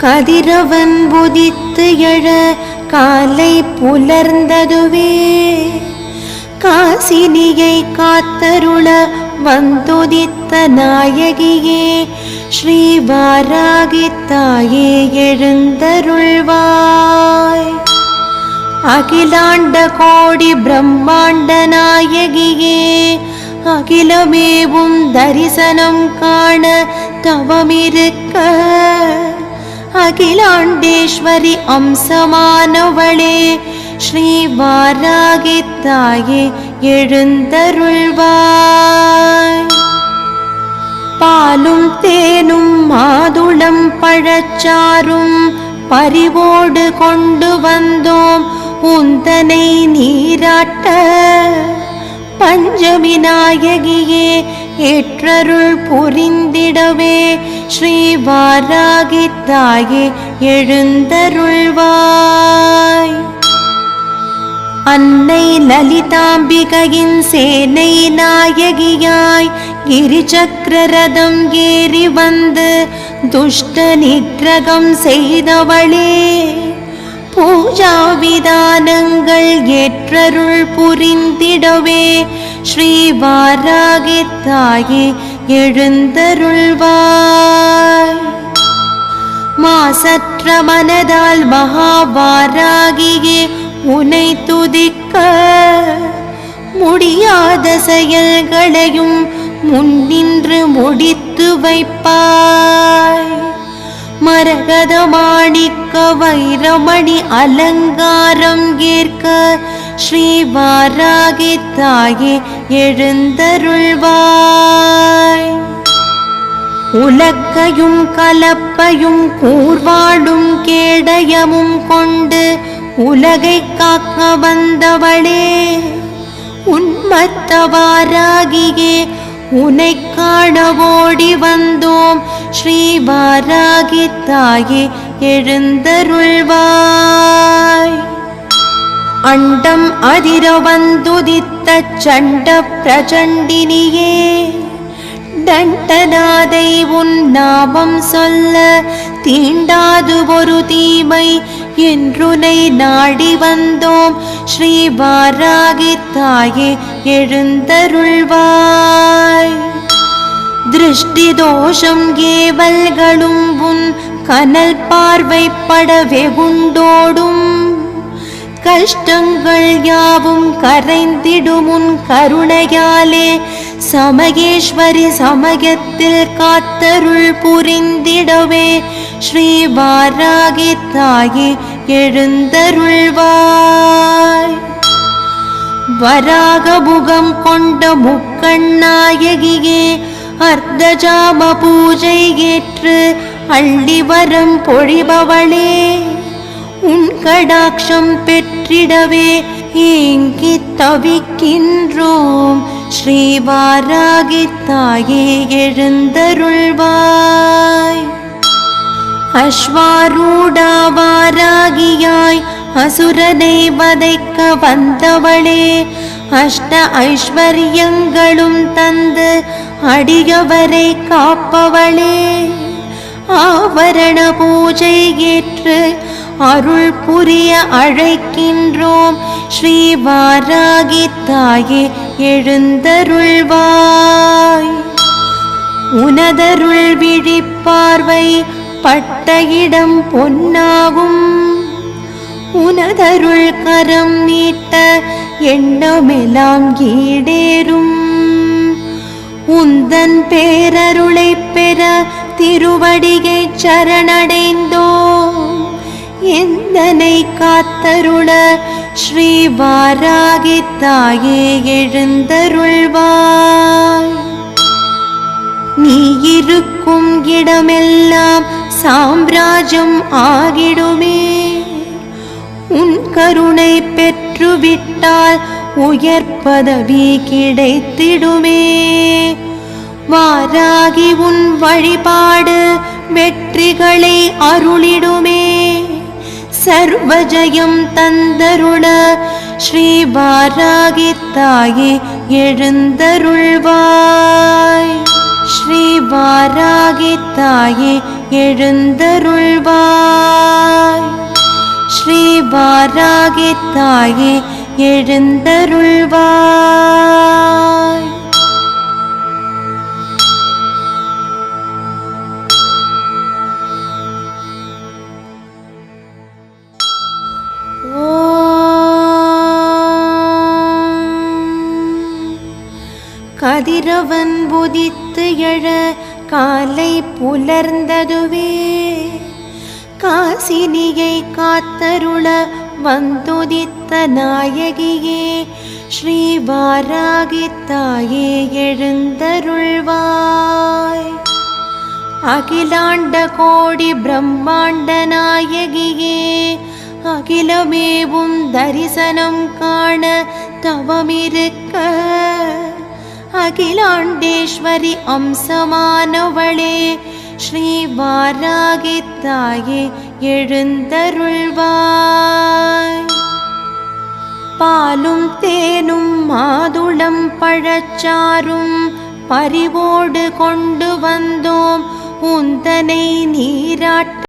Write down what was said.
கதிரவன் உதித்து எழ காலை புலர்ந்ததுவே காசினியை காத்தருள வந்துதித்த நாயகியே ஸ்ரீ வாராகி தாயே எழுந்தருள்வாய். அகிலாண்ட கோடி பிரம்மாண்ட நாயகியே அகிலமேவும் தரிசனம் காண தவமிருக்க அகிலாண்டேஸ்வரி அம்சமானவளே ஸ்ரீ வாராகி தாயே எழுந்தருள்வாய். பாலும் தேனும் மாதுளம் பழச்சாரும் பரிவோடு கொண்டு வந்தோம் உந்தனை நீராட்ட. பஞ்சமி நாயகியே ஏற்றருள் புரிந்திடவே ஸ்ரீ வாராகி தாயே எழுந்தருள்வாய். அன்னை லலிதாம்பிகையின் சேனை நாயகியாய் கிரிசக்கரரதம் ஏறி வந்து துஷ்ட நிகிரகம் செய்தவளே பூஜா விதானங்கள் ஏற்றருள் புரிந்திடவே ஸ்ரீ வாராகி தாயே எழுந்தருள்வாய். மாசற்ற மனதால் மகாவாராகியே உனை துதிக்க முடியாத செயல்களையும் முன்னின்று முடித்து வைப்பாய். மரகத மாணிக்க வைரமணி அலங்காரம் ஏற்க ஸ்ரீ வாராகி தாயே எழுந்தருள்வாய். உலக்கையும் கலப்பையும் கூர்வாடும் கேடயமும் கொண்டு உலகை காக்க வந்தவளே உன்மத்த வாராகியே உனை காண ஓடி வந்தோம் ஸ்ரீ வாராகி தாயே எழுந்தருள்வாய். அண்டம் அதிர வந்துதித்த சண்ட பிரச்சண்டினியே தண்டநாதை உன் நாமம் சொல்ல தீண்டாது ஒரு தீமை என்றுனை நாடி வந்தோம் ஸ்ரீ வாராகி தாயே எழுந்தருள்வாய். திருஷ்டி தோஷம் ஏவல்களும் உன் கனல் பார்வைப்பட வெகுண்டோடும் கஷ்டங்கள் யாவும் கரைந்திடும் உன் கருணையாலே சமயேஸ்வரி சமயத்தில் காத்தருள் புரிந்திடவே ஸ்ரீ வாராகி தாயே எழுந்தருள்வாய். வராக முகம் கொண்ட முக்கண்ணாயகியே அர்த்தஜாம பூஜை ஏற்று அள்ளிவரம் பொழிபவளே உன் கடாட்சம் பெற்றிடவே ஏங்கி தவிக்கின்றோம் ஸ்ரீ வாராகி தாயே எழுந்தருள்வாய். அஸ்வாரூடா வாராகியாய் அசுரனை வதைக்க வந்தவளே அஷ்ட ஐஸ்வர்யங்களும் தந்து அடியவரை காப்பவளே ஆவரண பூஜை ஏற்று அருள் புரிய அழைக்கின்றோம் ஸ்ரீ வாராகி தாயே எழுந்தருள்வாய். உனதருள் விழிப்பார்வை பட்ட இடம் பொன்னாகும் உனதருள் கரம் நீட்ட எண்ணமெல்லாம் ஈடேறும். உந்தன் பேரருளை பெற திருவடியை சரணடைந்தோம் எந்தனை காத்தருள ஸ்ரீ வாராகி தாயே எழுந்தருள்வாய். நீ இருக்கும் இடமெல்லாம் சாம்ராஜ்யம் ஆகிடுமே உன் கருணை பெற்றுவிட்டால் உயர் பதவி கிடைத்திடுமே. வாராகி உன் வழிபாடு வெற்றிகளை அருளிடுமே சர்வஜயம் தந்தருள ஸ்ரீ வாராகி தாயே எழுந்தருள்வாய். வாராகி தாயே எழுந்தருள்வாய். ஸ்ரீ வாராகி தாயே எழுந்தருள்வாய். கதிரவன் உதித்து எழ காலை புலர்ந்ததுவே, காசினியை காத்தருள வந்துதித்த நாயகியே ஸ்ரீ வாராகி தாயே எழுந்தருள்வாய். அகிலாண்ட கோடி பிரம்மாண்ட நாயகியே அகிலமேவும் தரிசனம் காண தவமிருக்க, அகிலாண்டேஸ்வரி அம்சமானவளே ஸ்ரீ வாராகி தாயே எழுந்தருள்வாய். பாலும் தேனும் மாதுளம் பழச்சாரும் பரிவோடு கொண்டு வந்தோம் உந்தனை நீராட்ட